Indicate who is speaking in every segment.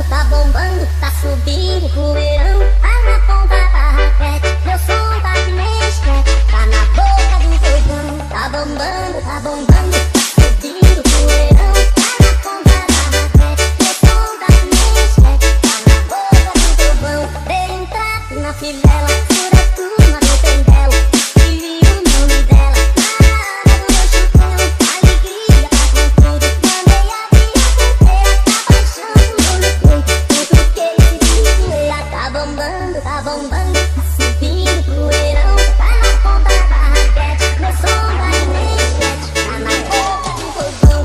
Speaker 1: Tá bombando, tá subindo poeirão. Tá na ponta da raquete, meu som tá que nem esquete. Tá na boca do fogão. Tá bombando, tá subindo poeirão. Tá na ponta da raquete, meu som tá que nem esquete. Tá na boca do fogão. Dei um trato na fivela, fura turma do pendelo. Escrevi o nome dela na área do meu chapéu. Alegria tá com tudo, mandei a via inteira. Tá baixando o olho quente, cutuquei esse poeira. Tá bombando, tá subindo poeirão. Tá na ponta da raquete, meu som tá que nem esquete. Tá na boca do fogão.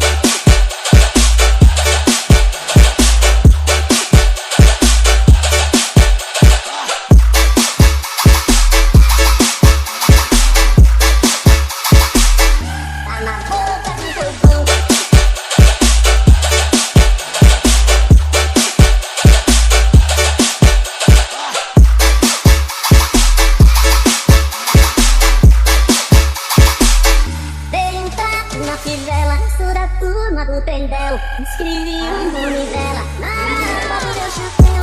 Speaker 1: Tá na boca do fogão. Dei um trato na fivela, sou da turma do pendelo. Escrevi o nome dela na aba do meu chapéu.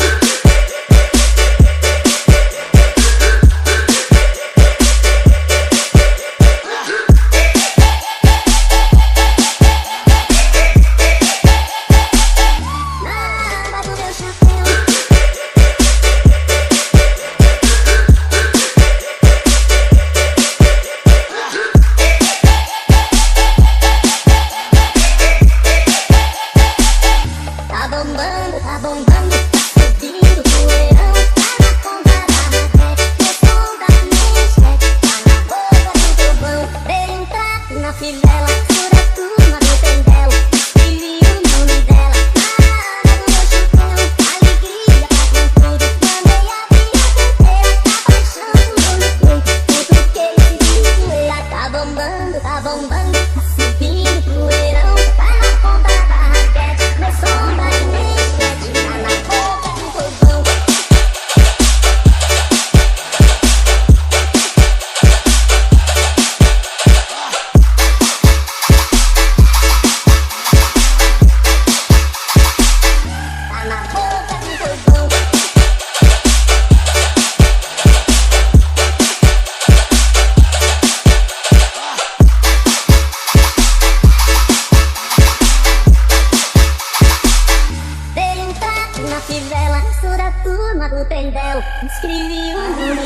Speaker 1: Na aba do meu chapéu. Tá bombando, subindo poeirão. Tá na ponta da raquete, meu som tá que nem esquete. Tá na boca do fogão. Dei um trato na fivela, sou da turma do pendelo. Escrevi o nome dela na aba do meu chapéu. Alegria tá com tudo, mandei a via inteira. Tá baixando o olho quente, cutuquei esse poeira. Tá bombando, subindo poeirão. Tá na ponta da raquete, meu som tá que nem esquete. Tá na boca do fogão. Tá na boca do fogão. Dei um trato na fivela, sou da turma do pendelo. Escrevi o nome